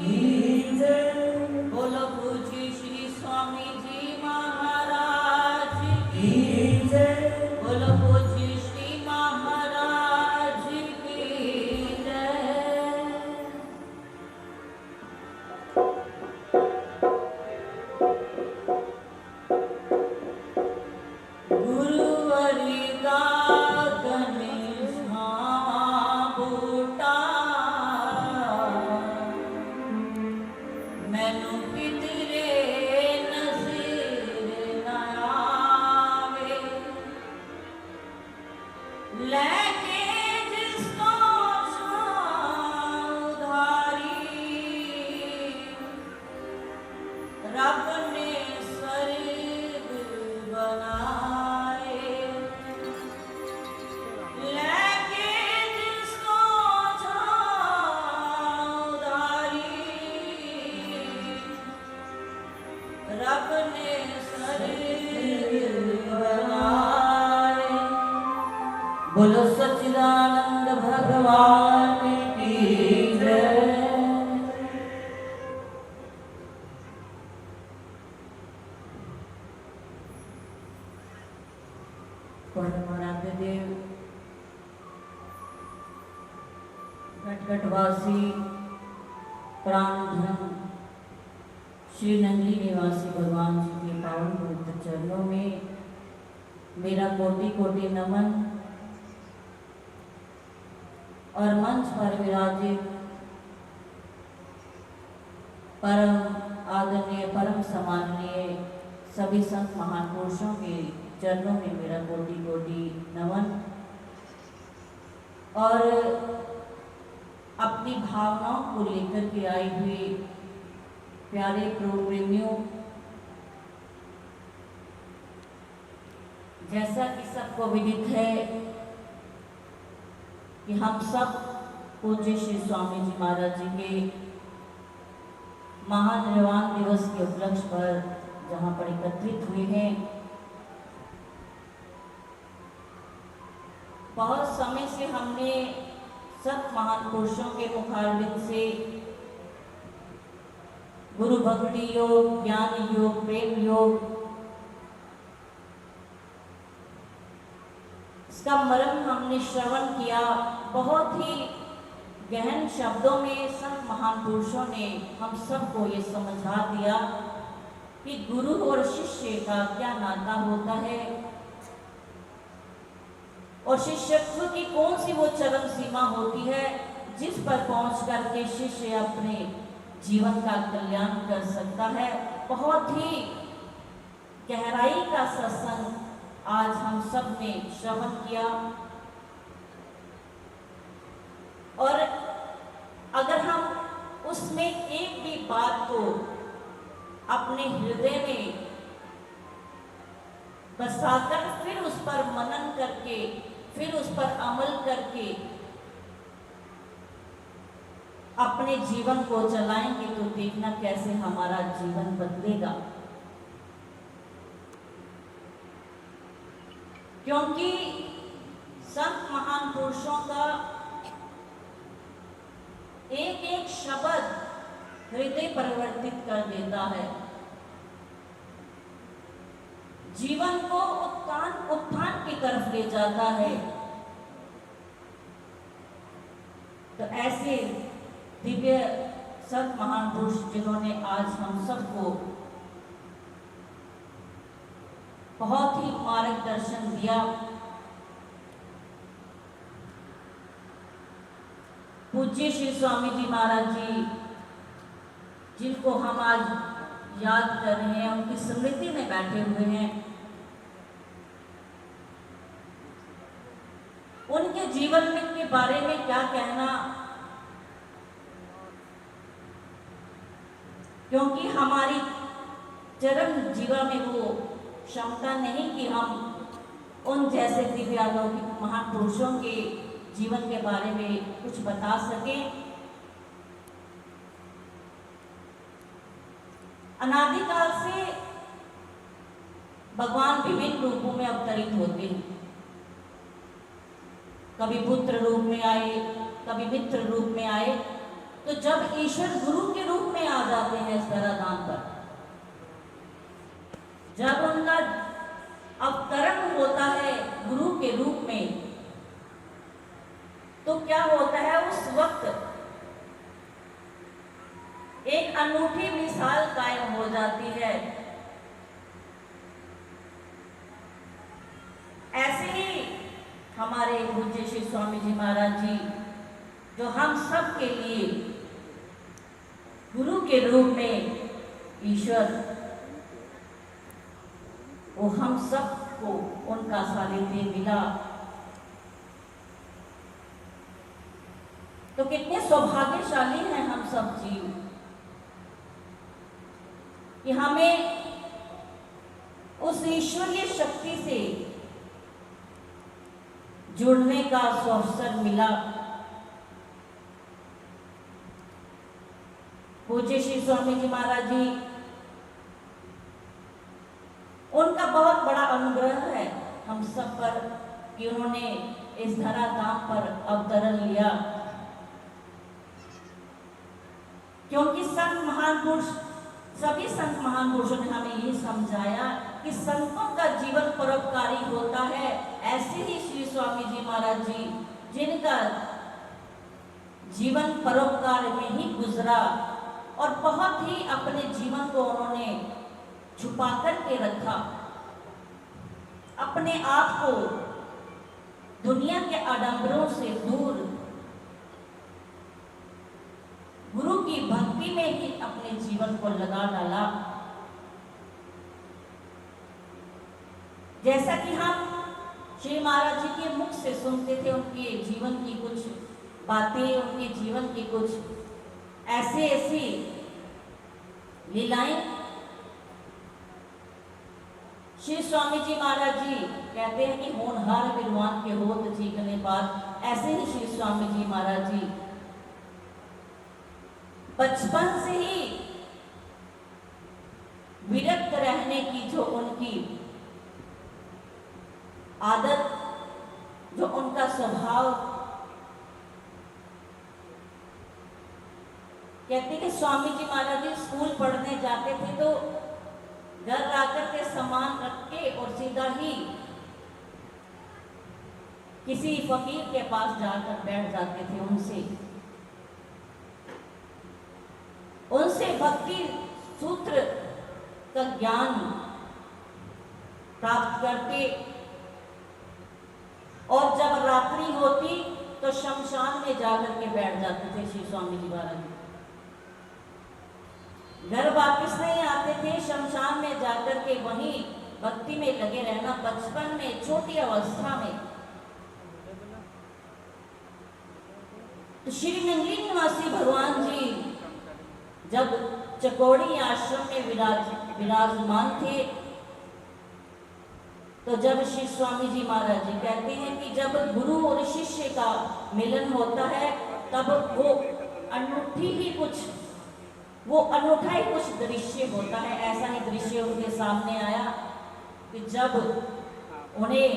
की जय। बोलो पूज्य श्री स्वामी जी महाराज की जय। बोलो पूज्य श्री महाराज की जय। गुरुवरी का कनिष्ठा बूटा मैनू किधरे नज़र न आवे लेके जिसको उधारी रब ने स्वर्ग बनाए लेके जिसको उधारी रब ने स्वर्ग बनाए। बोलो सच्चिदानंद भगवान की जय। परमानंददेव घटघटवासी प्राणधन श्री नंदी निवासी भगवान जी के पावन पवित्र चरणों में मेरा कोटि कोटि नमन और मंच पर विराजित परम आदरणीय परम सम्माननीय सभी संत महापुरुषों के चरणों में मेरा कोटि कोटि नमन और अपनी भावनाओं को लेकर के आई हुई प्यारे प्रभु प्रेमियों, जैसा कि सबको विदित है कि हम सब पूज्य श्री स्वामी जी महाराज जी के महानिर्वाण दिवस के उपलक्ष्य पर जहाँ पर एकत्रित हुए हैं, बहुत समय से हमने सब महान पुरुषों के मुखारबिंद से गुरु भक्ति योग, ज्ञान योग, प्रेम योग, इसका मर्म हमने श्रवण किया। बहुत ही गहन शब्दों में संत महान पुरुषों ने हम सबको ये समझा दिया कि गुरु और शिष्य का क्या नाता होता है और शिष्यत्व की कौन सी वो चरम सीमा होती है जिस पर पहुंच करके शिष्य अपने जीवन का कल्याण कर सकता है। बहुत ही गहराई का सत्संग आज हम सब ने श्रवण किया और अगर हम उसमें एक भी बात को अपने हृदय में बसाकर फिर उस पर मनन करके फिर उस पर अमल करके अपने जीवन को चलाएंगे तो देखना कैसे हमारा जीवन बदलेगा। क्योंकि संत महान पुरुषों का एक एक शब्द हृदय परिवर्तित कर देता है, जीवन को उत्थान की तरफ ले जाता है। तो ऐसे दिव्य संत महान पुरुष जिन्होंने आज हम सबको बहुत ही मार्गदर्शन दिया, पूज्य श्री स्वामी जी महाराज जी जिनको हम आज याद कर रहे हैं, उनकी स्मृति में बैठे हुए हैं, उनके जीवन में के बारे में क्या कहना, क्योंकि हमारी चरम जीवन में वो क्षमता नहीं कि हम उन जैसे दिव्यालौकिक महापुरुषों के जीवन के बारे में कुछ बता सकें। अनादिकाल से भगवान विभिन्न रूपों में अवतरित होते हैं, कभी पुत्र रूप में आए, कभी मित्र रूप में आए तो जब ईश्वर गुरु के रूप में आ जाते हैं इस धराधाम पर, जब उनका अवतरण होता है गुरु के रूप में, तो क्या होता है उस वक्त एक अनूठी मिसाल कायम हो जाती है। ऐसे ही हमारे पूज्य श्री स्वामी जी महाराज जी, जो हम सब के लिए गुरु के रूप में ईश्वर, वो हम सबको उनका सानिध्य मिला, तो कितने सौभाग्यशाली हैं हम सब जीव कि हमें उस ईश्वरीय शक्ति से जुड़ने का अवसर मिला। पूज्य श्री स्वामी जी महाराज जी, उनका बहुत बड़ा अनुग्रह है हम सब पर कि उन्होंने इस धराधाम पर अवतरण लिया, क्योंकि संत महान पुरुष, सभी संत महान पुरुषों ने हमें ये समझाया कि संतों का जीवन परोपकारी होता है। ऐसे ही श्री स्वामी जी महाराज जी, जिनका जीवन परोपकार में ही गुजरा और बहुत ही अपने जीवन को उन्होंने छुपा करके रखा, अपने आप को दुनिया के आडंबरों से दूर गुरु की भक्ति में ही अपने जीवन को लगा डाला। जैसा कि हम श्री महाराज जी के मुख से सुनते थे उनके जीवन की कुछ बातें, उनके जीवन की कुछ ऐसी लीलाएं। श्री स्वामी जी महाराज जी कहते हैं कि होनहार विद्वान के होत चीखने बाद, ऐसे ही श्री स्वामी जी महाराज जी बचपन से ही विरक्त रहने की जो उनकी आदत, जो उनका स्वभाव, कहते कि स्वामी जी महाराज जी स्कूल पढ़ने जाते थे तो घर आकर के सामान रख के और सीधा ही किसी फकीर के पास जाकर बैठ जाते थे। उनसे भक्ति सूत्र का ज्ञान प्राप्त करते, और जब रात्रि होती तो शमशान में जाकर के बैठ जाते थे श्री स्वामी जी महाराज। घर वापस नहीं आते थे, शमशान में जाकर के वहीं भक्ति में लगे रहना, बचपन में, छोटी अवस्था में। तो श्री नंगली निवासी भगवान जी जब चकोड़ी आश्रम में विराजमान थे, तो जब श्री स्वामी जी महाराज जी कहते हैं कि जब गुरु और शिष्य का मिलन होता है, तब वो अनूठा ही कुछ दृश्य होता है। ऐसा ही दृश्य उनके सामने आया कि जब उन्हें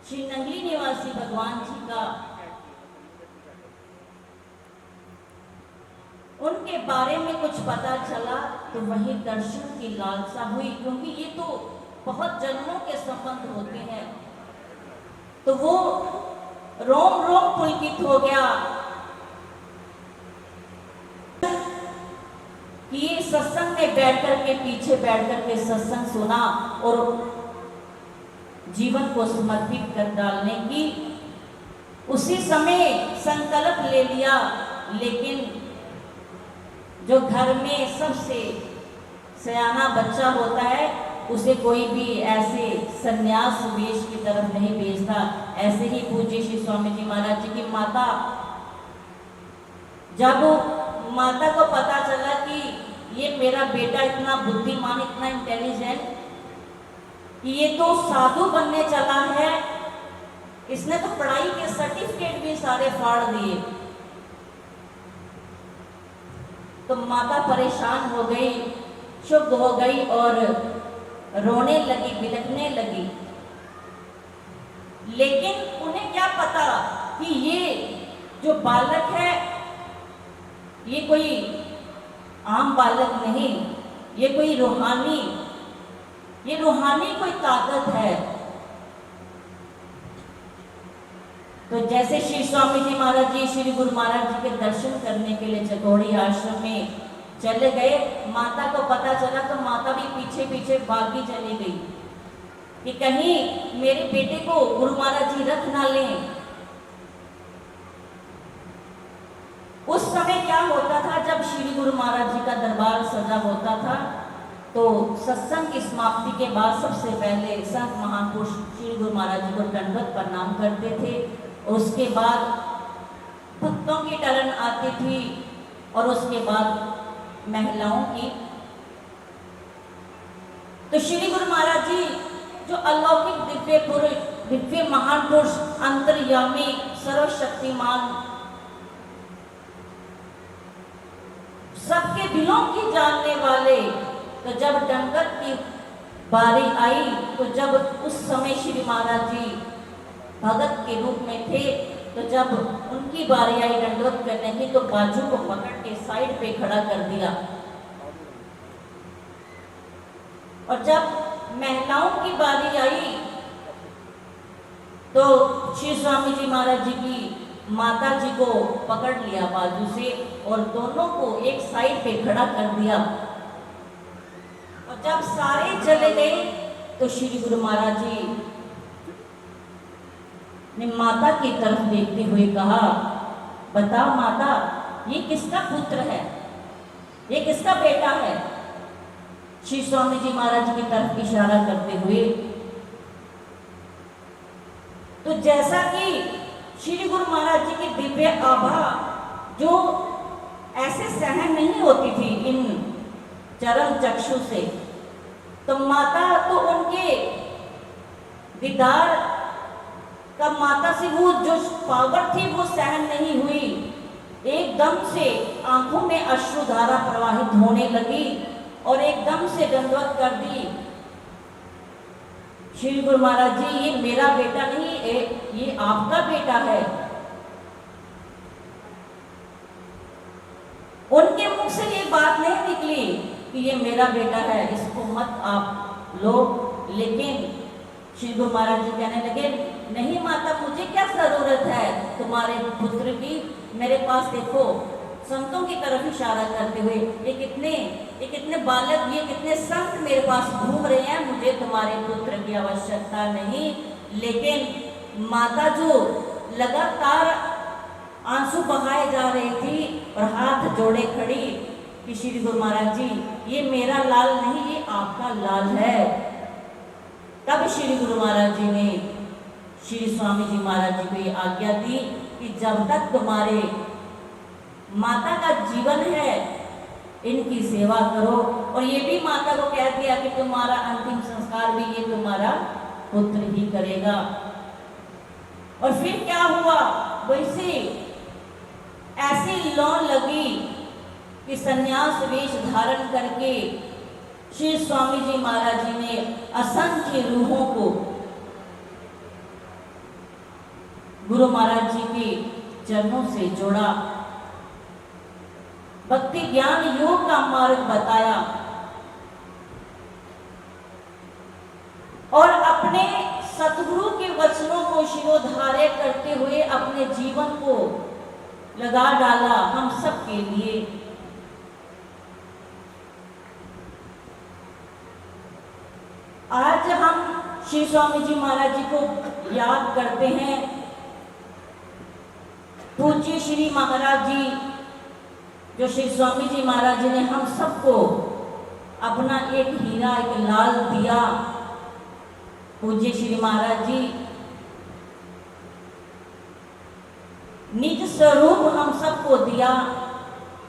श्री नंगली निवासी भगवान जी का, उनके बारे में कुछ पता चला, तो वही दर्शन की लालसा हुई, क्योंकि ये तो बहुत जन्मों के संबंध होते हैं। तो वो रोम रोम पुलकित हो गया कि ये सत्संग में बैठकर के, पीछे बैठकर के सत्संग सुना और जीवन को समर्पित कर डालने की उसी समय संकल्प ले लिया। लेकिन जो घर में सबसे सयाना बच्चा होता है, उसे कोई भी ऐसे संन्यास वेश की तरफ नहीं भेजता। ऐसे ही पूज्य श्री स्वामी जी महाराज जी की माता, जब माता को पता चला कि ये मेरा बेटा इतना बुद्धिमान, इतना इंटेलिजेंट, कि ये तो साधु बनने चला है, इसने तो पढ़ाई के सर्टिफिकेट भी सारे फाड़ दिए, तो माता परेशान हो गई, क्षुब्ध हो गई और रोने लगी, बिलखने लगी। लेकिन उन्हें क्या पता कि ये जो बालक है ये कोई आम बालक नहीं, ये कोई रूहानी, ये रूहानी कोई ताकत है। तो जैसे श्री स्वामी जी महाराज जी श्री गुरु महाराज जी के दर्शन करने के लिए जगोड़ी आश्रम में चले गए, माता को पता चला तो माता भी पीछे पीछे भागी चली गई कि कहीं मेरे बेटे को गुरु महाराज जी रख ना लें। उस समय क्या होता था, जब श्री गुरु महाराज जी का दरबार सजा होता था तो सत्संग की समाप्ति के बाद सबसे पहले संत महापुरुष श्री गुरु महाराज जी को दंडवत प्रणाम करते थे। उसके बाद भक्तों की टर्न आती थी और उसके बाद महिलाओं की। तो श्री गुरु महाराज जी जो अलौकिक दिव्य पुरुष, दिव्य महान पुरुष, अंतर्यामी, सर्वशक्तिमान, सबके दिलों की जानने वाले, तो जब दंडवत की बारी आई तो जब उस समय श्री महाराज जी भगत के रूप में थे, तो जब उनकी बारी आई दंडवत करने की तो बाजू को पकड़ के साइड पे खड़ा कर दिया। और जब महिलाओं की बारी आई तो श्री स्वामी जी महाराज जी की माता जी को पकड़ लिया बाजू से और दोनों को एक साइड पे खड़ा कर दिया। और जब सारे चले गए तो श्री गुरु महाराज जी ने माता की तरफ देखते हुए कहा, बताओ माता, ये किसका पुत्र है, ये किसका बेटा है? श्री स्वामी जी महाराज जी की तरफ इशारा करते हुए। तो जैसा कि श्री गुरु महाराज जी की दिव्य आभा जो ऐसे सहन नहीं होती थी इन चरण चक्षु से, तो माता तो उनके दीदार का माता से वो जो पावर थी वो सहन नहीं हुई। एकदम से आंखों में अश्रुधारा प्रवाहित होने लगी और एकदम से दंडवत कर दी। श्री गुरु महाराज जी, ये मेरा बेटा नहीं, ये आपका बेटा है। उनके मुख से ये बात नहीं निकली कि ये मेरा बेटा है, इसको मत आप लो। लेकिन श्री गुरु महाराज जी कहने लगे, नहीं माता, मुझे क्या जरूरत है तुम्हारे पुत्र की, मेरे पास देखो, संतों की तरफ इशारा करते हुए, ये कितने बालक, ये कितने संत मेरे पास घूम रहे हैं, मुझे तुम्हारे पुत्र की आवश्यकता नहीं। लेकिन माता जो लगातार आंसू बहाए जा रही थी और हाथ जोड़े खड़ी कि श्री गुरु महाराज जी, ये मेरा लाल नहीं, ये आपका लाल है। तब श्री गुरु महाराज जी ने श्री स्वामी जी महाराज जी को ये आज्ञा दी कि जब तक तुम्हारे माता का जीवन है, इनकी सेवा करो। और ये भी माता को कह दिया कि तुम्हारा अंतिम संस्कार भी ये तुम्हारा पुत्र ही करेगा। और फिर क्या हुआ, वैसे ऐसी लौ लगी कि संन्यास वेश धारण करके श्री स्वामी जी महाराज जी ने असंख्य रूहों को गुरु महाराज जी के चरणों से जोड़ा, भक्ति ज्ञान योग का मार्ग बताया और अपने सतगुरु के वचनों को शिरोधार्य करते हुए अपने जीवन को लगा डाला हम सब के लिए। आज हम श्री स्वामी जी महाराज जी को याद करते हैं। पूज्य श्री महाराज जी, जो श्री स्वामी जी महाराज जी ने हम सबको अपना एक हीरा, एक लाल दिया। पूज्य श्री महाराज जी निज स्वरूप हम सबको दिया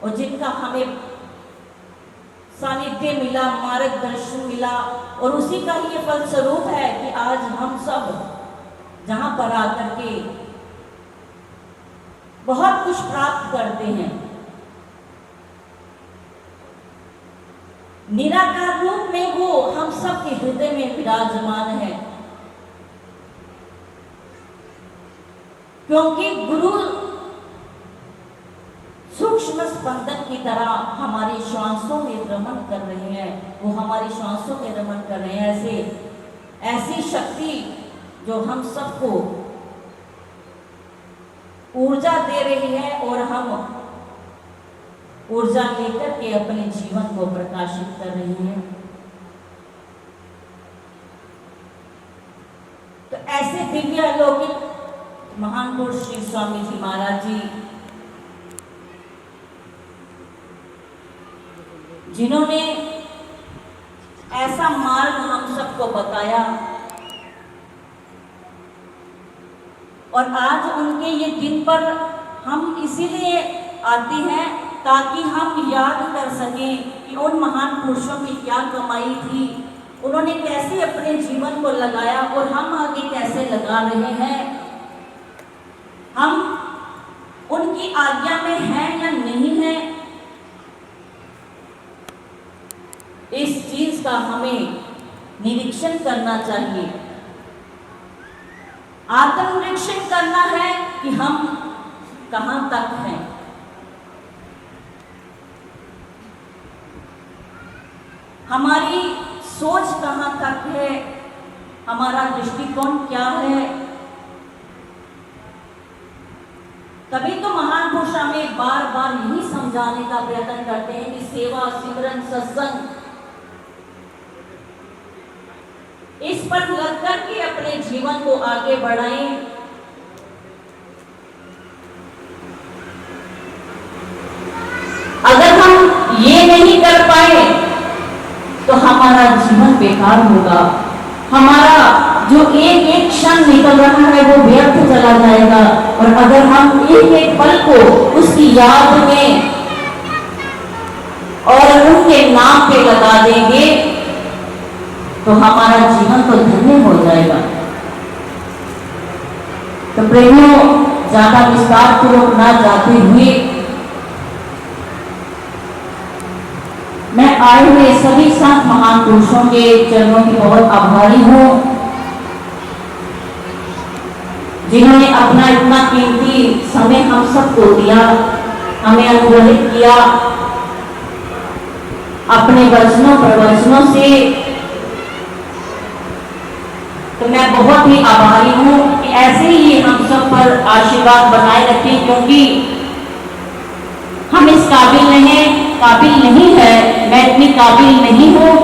और जिनका हमें सानिध्य मिला, मार्गदर्शन मिला, और उसी का ही ये फलस्वरूप है कि आज हम सब जहां पर आकर के बहुत कुछ प्राप्त करते हैं। निराकार रूप में वो हम सब के हृदय में विराजमान है, क्योंकि गुरु सूक्ष्म सूक्ष्म स्पंदन की तरह हमारे श्वासों में भ्रमण कर रहे हैं, वो हमारे श्वासों में भ्रमण कर रहे हैं। ऐसी शक्ति जो हम सबको ऊर्जा दे रही है और हम ऊर्जा लेकर के अपने जीवन को प्रकाशित कर रहे हैं। तो ऐसे दिव्य अलौकिक महान पुरुष श्री स्वामी जी महाराज जी, जिन्होंने ऐसा मार्ग हम सबको बताया, और आज उनके ये दिन पर हम इसीलिए आते हैं ताकि हम याद कर सकें कि उन महान पुरुषों की क्या कमाई थी, उन्होंने कैसे अपने जीवन को लगाया और हम आगे कैसे लगा रहे हैं। हम उनकी आज्ञा में हैं या नहीं है, इस चीज का हमें निरीक्षण करना चाहिए। आत्मनिरीक्षण करना है कि हम कहां तक हैं। हमारी सोच कहां तक है, हमारा दृष्टिकोण क्या है। तभी तो महान पुरुष हमें बार बार यही समझाने का प्रयत्न करते हैं कि सेवा, सिमरन, सत्संग, इस पर लग करके अपने जीवन को आगे बढ़ाएं। अगर हम ये नहीं कर पाए तो हमारा जीवन बेकार होगा, हमारा जो एक एक क्षण निकल रहा है वो व्यर्थ चला जाएगा। और अगर हम एक एक पल को उसकी याद में और उनके नाम पे लगा देंगे तो हमारा जीवन तो धन्य हो जाएगा। तो प्रेमियों, ज्यादा विस्तार पूर्वक ना जाते हुए मैं आए हुए सभी संत महान पुरुषों के चरणों की बहुत आभारी हूं, जिन्होंने अपना इतना कीमती समय हम सबको दिया, हमें अनुग्रहित किया अपने वचनों प्रवचनों से। तो मैं बहुत ही आभारी हूं कि ऐसे ही हम सब पर आशीर्वाद बनाए रखें, क्योंकि हम इस काबिल नहीं है, मैं इतनी काबिल नहीं हूं।